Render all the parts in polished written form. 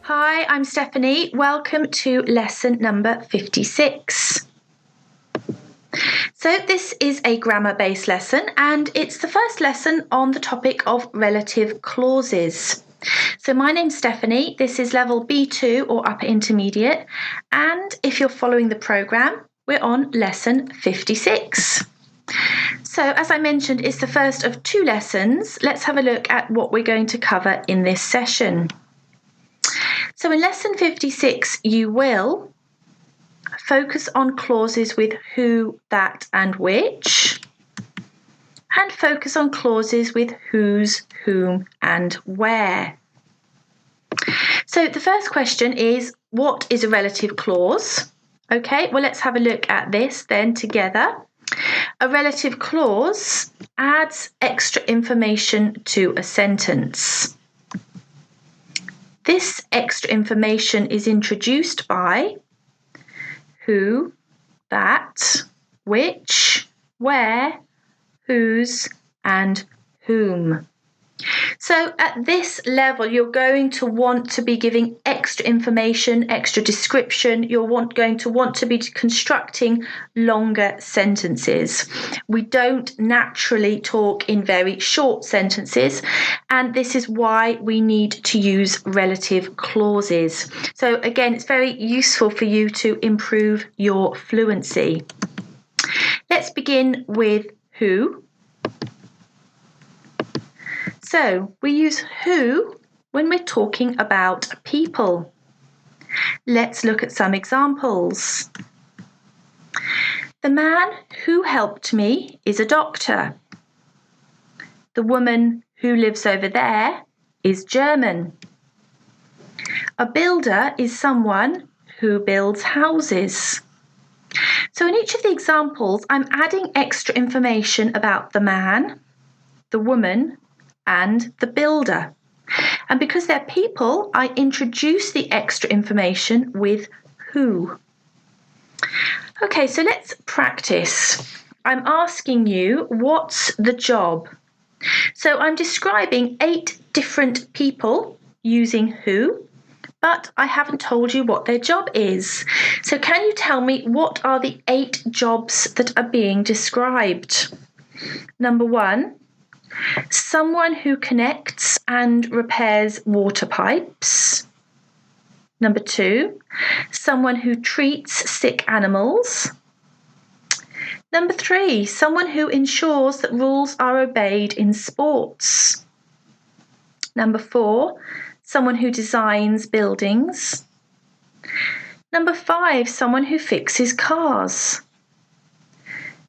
Hi, I'm Stephanie. Welcome to lesson number 56. So this is a grammar-based lesson and it's the first lesson on the topic of relative clauses. So my name's Stephanie, this is level B2 or upper intermediate, and if you're following the programme, we're on lesson 56. So as I mentioned, it's the first of two lessons. Let's have a look at what we're going to cover in this session. So in lesson 56, you will focus on clauses with who, that, and which, and focus on clauses with whose, whom, and where. So the first question is, what is a relative clause? Okay, well, let's have a look at this then together. A relative clause adds extra information to a sentence. This extra information is introduced by who, that, which, where, whose, and whom. So at this level, you're going to want to be giving extra information, extra description. You're going to want to be constructing longer sentences. We don't naturally talk in very short sentences, and this is why we need to use relative clauses. So again, it's very useful for you to improve your fluency. Let's begin with who. So we use who when we're talking about people. Let's look at some examples. The man who helped me is a doctor. The woman who lives over there is German. A builder is someone who builds houses. So in each of the examples, I'm adding extra information about the man, the woman, and the builder. And because they're people, I introduce the extra information with who. Okay, so let's practice. I'm asking you, what's the job? So I'm describing 8 different people using who, but I haven't told you what their job is. So can you tell me what are the 8 jobs that are being described? Number 1, someone who connects and repairs water pipes. Number 2, someone who treats sick animals. Number 3, someone who ensures that rules are obeyed in sports. Number 4, someone who designs buildings. Number 5, someone who fixes cars.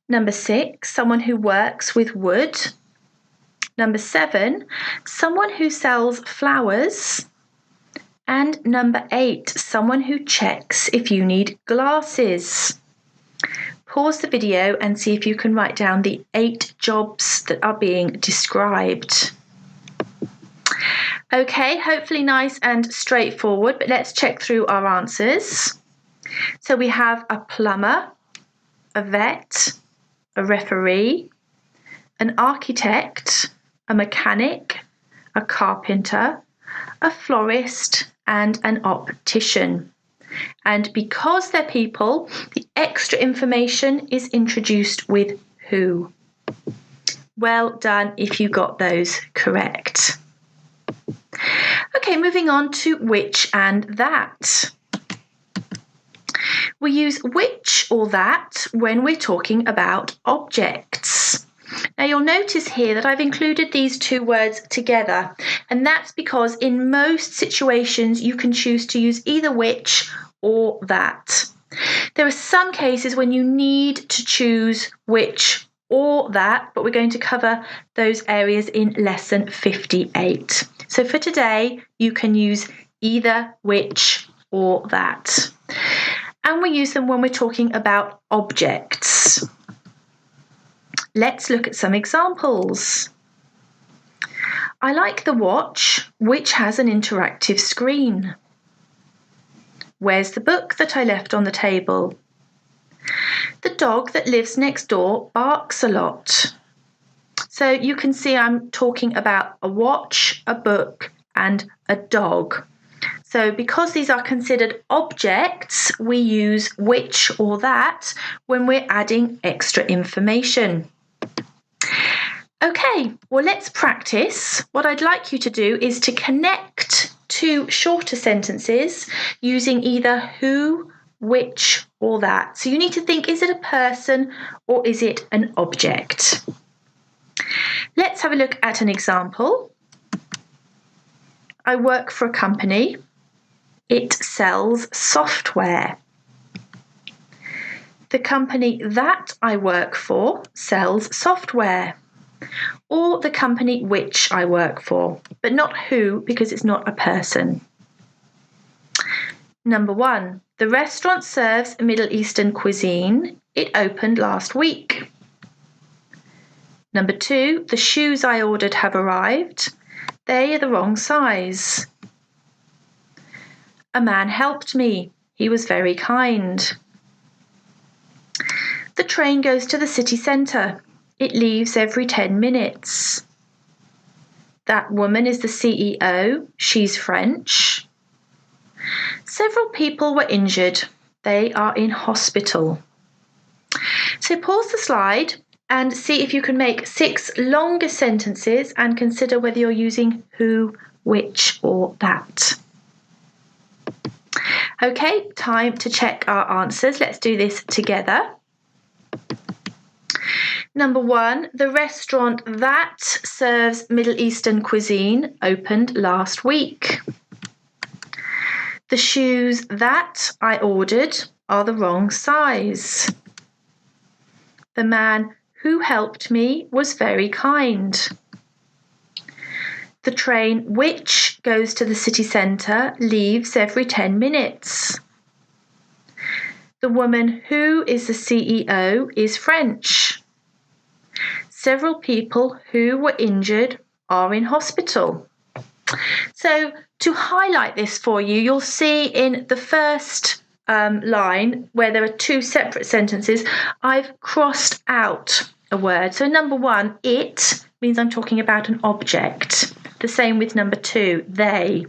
Number 6, someone who works with wood. Number 7, someone who sells flowers. And number 8, someone who checks if you need glasses. Pause the video and see if you can write down the 8 jobs that are being described. Okay, hopefully nice and straightforward, but let's check through our answers. So we have a plumber, a vet, a referee, an architect, a mechanic, a carpenter, a florist, and an optician. And because they're people, the extra information is introduced with who. Well done if you got those correct. Okay, moving on to which and that. We use which or that when we're talking about objects. Now you'll notice here that I've included these 2 words together, and that's because in most situations you can choose to use either which or that. There are some cases when you need to choose which or that, but we're going to cover those areas in lesson 58. So for today, you can use either which or that. And we use them when we're talking about objects. Let's look at some examples. I like the watch, which has an interactive screen. Where's the book that I left on the table? The dog that lives next door barks a lot. So you can see I'm talking about a watch, a book, and a dog. So So because these are considered objects, we use which or that when we're adding extra information. Okay, well, let's practice. What I'd like you to do is to connect two shorter sentences using either who, which, or that. So you need to think, is it a person or is it an object? Let's have a look at an example. I work for a company. It sells software. The company that I work for sells software. Or the company which I work for, but not who because it's not a person. Number 1, the restaurant serves Middle Eastern cuisine. It opened last week. Number 2, the shoes I ordered have arrived. They are the wrong size. A man helped me. He was very kind. The train goes to the city centre. It leaves every 10 minutes. That woman is the CEO. She's French. Several people were injured. They are in hospital. So pause the slide and see if you can make 6 longer sentences and consider whether you're using who, which, or that. Okay, time to check our answers. Let's do this together. Number 1, the restaurant that serves Middle Eastern cuisine opened last week. The shoes that I ordered are the wrong size. The man who helped me was very kind. The train which goes to the city centre leaves every 10 minutes. The woman who is the CEO is French. Several people who were injured are in hospital. So to highlight this for you, you'll see in the first line where there are 2 separate sentences, I've crossed out a word. So number 1, it means I'm talking about an object. The same with number 2, they.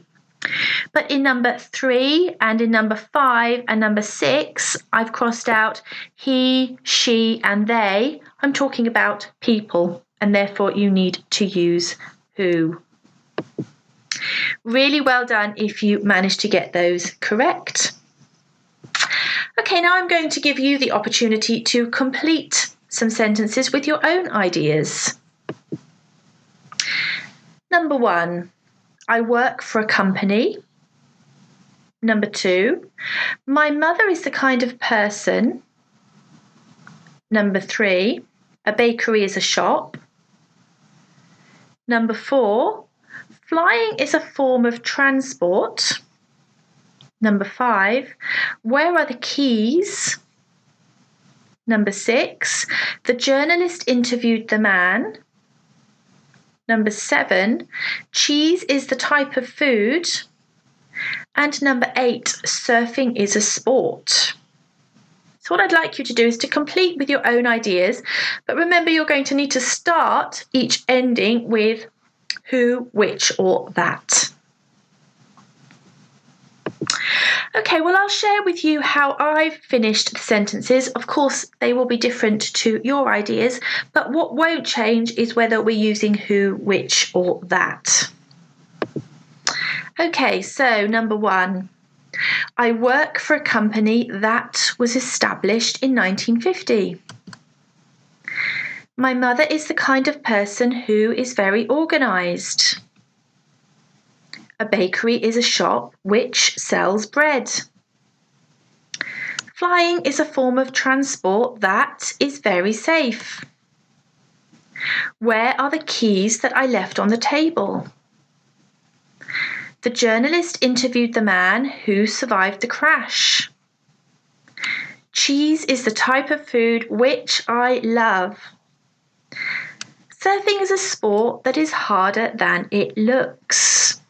But in number 3 and in number 5 and number 6, I've crossed out he, she, and they. I'm talking about people, and therefore you need to use who. Really well done if you managed to get those correct. Okay, now I'm going to give you the opportunity to complete some sentences with your own ideas. Number 1, I work for a company. Number 2, my mother is the kind of person. Number 3, a bakery is a shop. Number 4, flying is a form of transport. Number 5, where are the keys? Number 6, the journalist interviewed the man. Number 7, cheese is the type of food. And number 8, surfing is a sport. So what I'd like you to do is to complete with your own ideas, but remember you're going to need to start each ending with who, which, or that. Okay, well, I'll share with you how I've finished the sentences. Of course, they will be different to your ideas, but what won't change is whether we're using who, which, or that. Okay, so number 1, I work for a company that was established in 1950. My mother is the kind of person who is very organised. A bakery is a shop which sells bread. Flying is a form of transport that is very safe. Where are the keys that I left on the table? The journalist interviewed the man who survived the crash. Cheese is the type of food which I love. Surfing is a sport that is harder than it looks.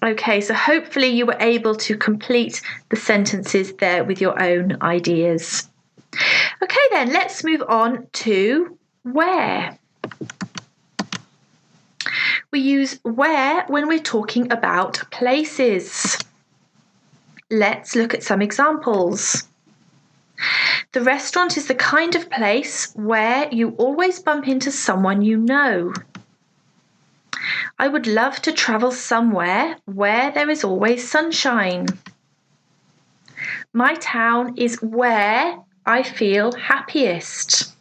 Okay, so hopefully you were able to complete the sentences there with your own ideas. Okay then, let's move on to where. We use where when we're talking about places. Let's look at some examples. The restaurant is the kind of place where you always bump into someone you know. I would love to travel somewhere where there is always sunshine. My town is where I feel happiest.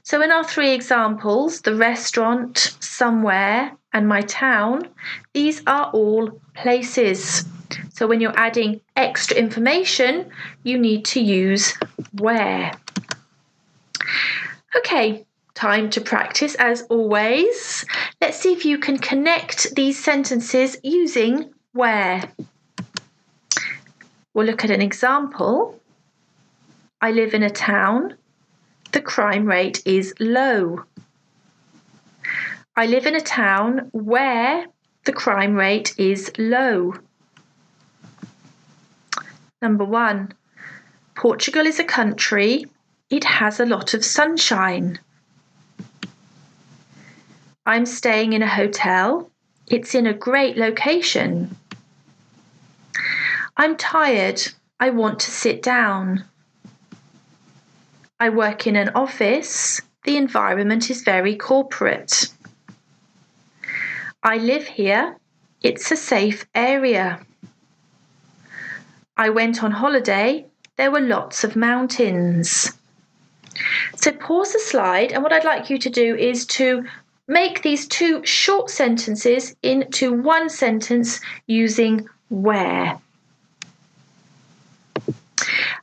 So in our three examples, the restaurant, somewhere, and my town, these are all places. So when you're adding extra information, you need to use where. Okay, time to practice as always. Let's see if you can connect these sentences using where. We'll look at an example. I live in a town. The crime rate is low. I live in a town where the crime rate is low. Number 1. Portugal is a country. It has a lot of sunshine. I'm staying in a hotel. It's in a great location. I'm tired. I want to sit down. I work in an office. The environment is very corporate. I live here. It's a safe area. I went on holiday. There were lots of mountains. So pause the slide, and what I'd like you to do is to make these two short sentences into one sentence using where.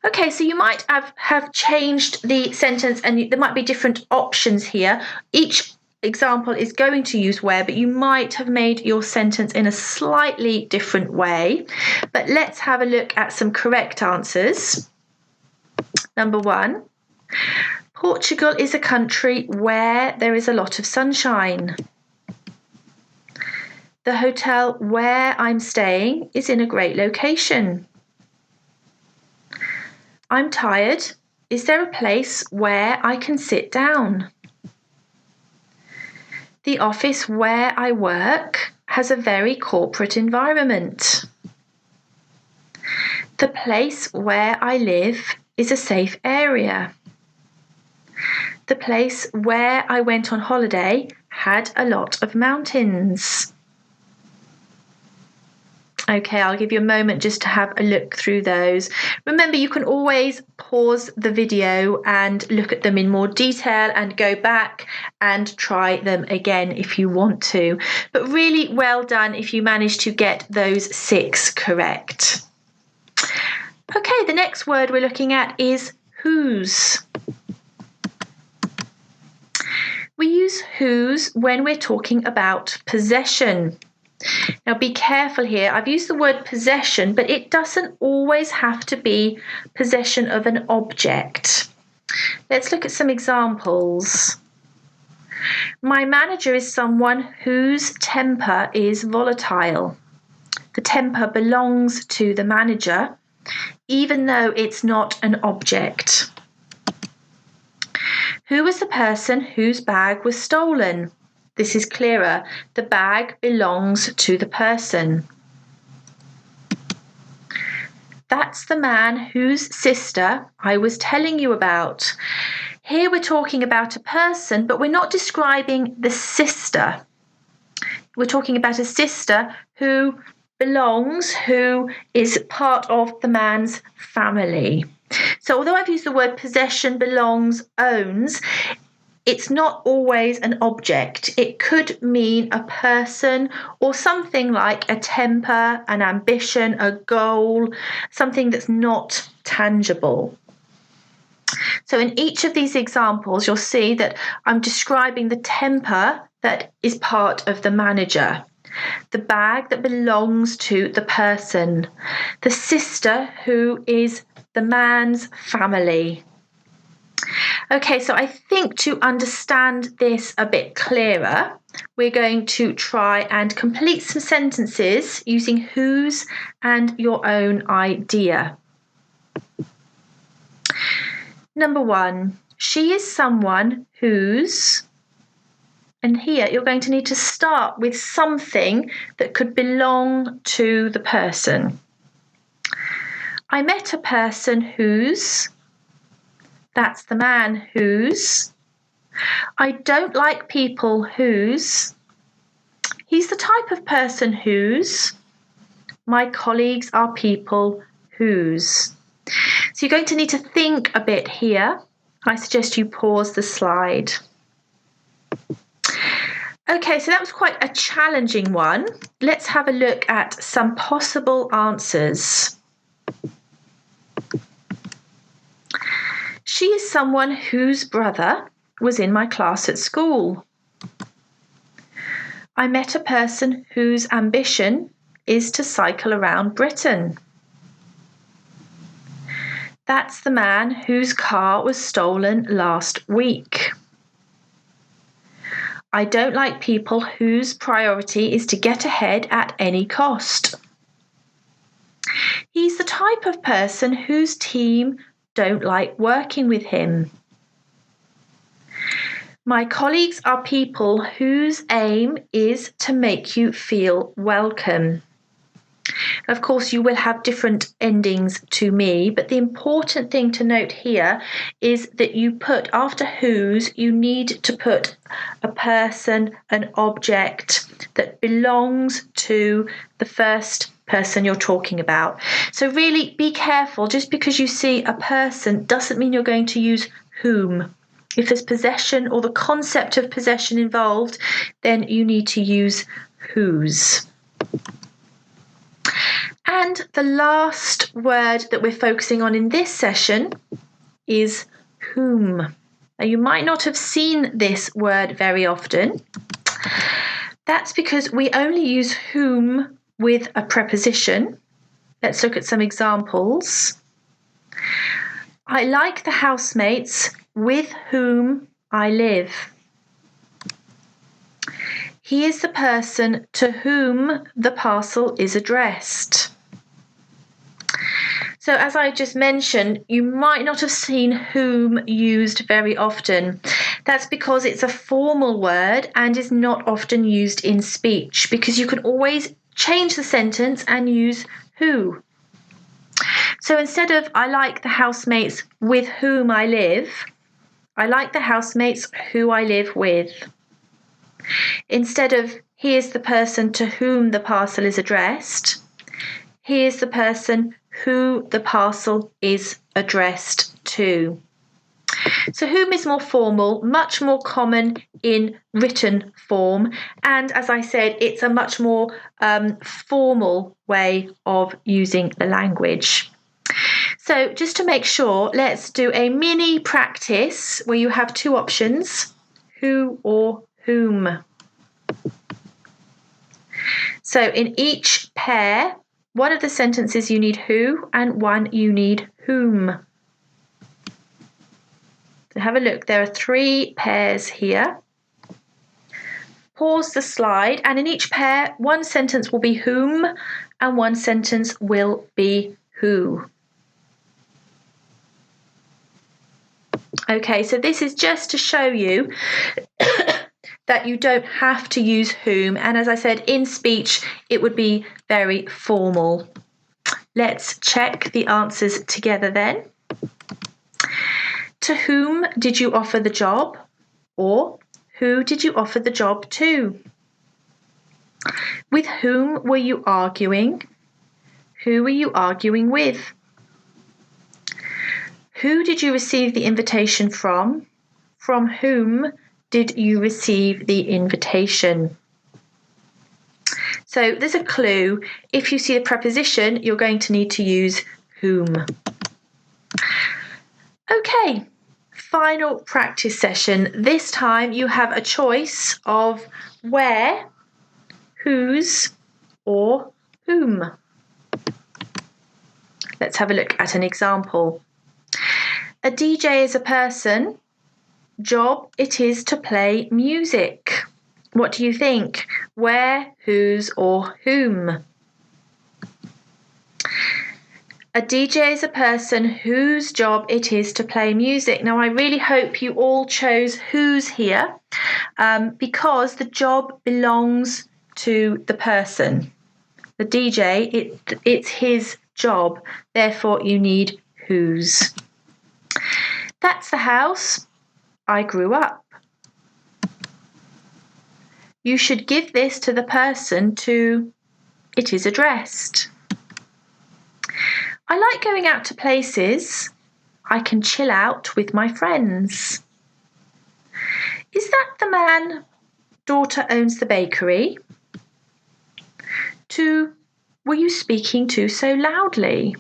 Okay, so you might have changed the sentence, and there might be different options here. Each example is going to use where, but you might have made your sentence in a slightly different way. But let's have a look at some correct answers. Number 1, Portugal is a country where there is a lot of sunshine. The hotel where I'm staying is in a great location. I'm tired. Is there a place where I can sit down? The office where I work has a very corporate environment. The place where I live is a safe area. The place where I went on holiday had a lot of mountains. Okay, I'll give you a moment just to have a look through those. Remember, you can always pause the video and look at them in more detail and go back and try them again if you want to. But really well done if you managed to get those 6 correct. Okay, the next word we're looking at is whose. We use whose when we're talking about possession. Now be careful here. I've used the word possession, but it doesn't always have to be possession of an object. Let's look at some examples. My manager is someone whose temper is volatile. The temper belongs to the manager, even though it's not an object. Who was the person whose bag was stolen? This is clearer. The bag belongs to the person. That's the man whose sister I was telling you about. Here we're talking about a person, but we're not describing the sister. We're talking about a sister who belongs, who is part of the man's family. So although I've used the word possession, belongs, owns, it's not always an object. It could mean a person or something like a temper, an ambition, a goal, something that's not tangible. So in each of these examples, you'll see that I'm describing the temper that is part of the manager, the bag that belongs to the person, the sister who is the man's family. Okay, so I think to understand this a bit clearer, we're going to try and complete some sentences using whose and your own idea. Number 1, she is someone whose, And here you're going to need to start with something that could belong to the person. I met a person whose. That's the man whose. I don't like people whose. He's the type of person whose. My colleagues are people whose. So you're going to need to think a bit here. I suggest you pause the slide. Okay, so that was quite a challenging one. Let's have a look at some possible answers. She is someone whose brother was in my class at school. I met a person whose ambition is to cycle around Britain. That's the man whose car was stolen last week. I don't like people whose priority is to get ahead at any cost. He's the type of person whose team don't like working with him. My colleagues are people whose aim is to make you feel welcome. Of course, you will have different endings to me, but the important thing to note here is that you put after whose, you need to put a person, an object that belongs to the first person you're talking about. So really be careful. Just because you see a person doesn't mean you're going to use whom. If there's possession or the concept of possession involved, then you need to use whose. And the last word that we're focusing on in this session is whom. Now, you might not have seen this word very often. That's because we only use whom with a preposition. Let's look at some examples. I like the housemates with whom I live. He is the person to whom the parcel is addressed. So as I just mentioned, you might not have seen whom used very often. That's because it's a formal word and is not often used in speech, because you can always change the sentence and use who. So instead of I like the housemates with whom I live, I like the housemates who I live with. Instead of he is the person to whom the parcel is addressed, he is the person who the parcel is addressed to. So whom is more formal, much more common in written form, and as I said, it's a much more formal way of using the language. So just to make sure, let's do a mini practice where you have two options, who or whom. So in each pair, one of the sentences you need who and one you need whom. So have a look, there are 3 pairs here. Pause the slide, and in each pair, one sentence will be whom and one sentence will be who. Okay, so this is just to show you that you don't have to use whom, and as I said, in speech it would be very formal. Let's check the answers together then. To whom did you offer the job? Or who did you offer the job to? With whom were you arguing? Who were you arguing with? Who did you receive the invitation from? From whom did you receive the invitation? So there's a clue. If you see a preposition, you're going to need to use whom. Okay, final practice session. This time you have a choice of where, whose, or whom. Let's have a look at an example. A DJ is a person. Job it is to play music. What do you think? Where, whose, or whom? A DJ is a person whose job it is to play music. Now, I really hope you all chose whose here, because the job belongs to the person. The DJ, it's his job, therefore you need whose. That's the house I grew up. You should give this to the person to it is addressed. I like going out to places I can chill out with my friends. Is that the man? Daughter owns the bakery. To were you speaking to so loudly?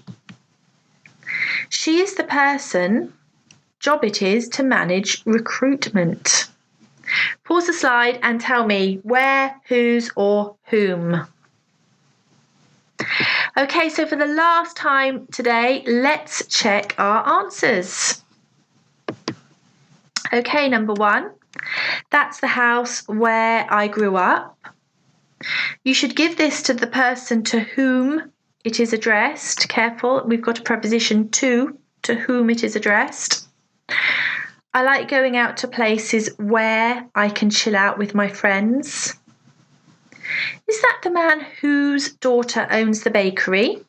She is the person. Job it is to manage recruitment. Pause the slide and tell me where, whose, or whom. Okay, so for the last time today, let's check our answers. Okay, number 1. That's the house where I grew up. You should give this to the person to whom it is addressed. Careful, we've got a preposition to whom it is addressed. I like going out to places where I can chill out with my friends. Is that the man whose daughter owns the bakery?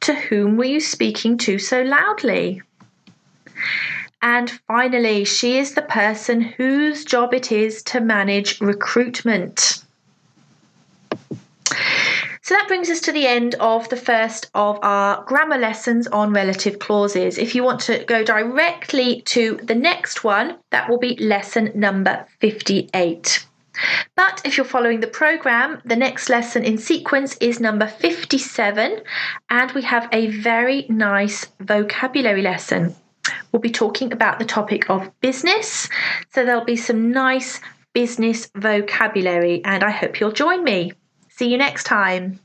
To whom were you speaking to so loudly? And finally, she is the person whose job it is to manage recruitment. So that brings us to the end of the first of our grammar lessons on relative clauses. If you want to go directly to the next one, that will be lesson number 58. But if you're following the programme, the next lesson in sequence is number 57, and we have a very nice vocabulary lesson. We'll be talking about the topic of business, so there'll be some nice business vocabulary, and I hope you'll join me. See you next time.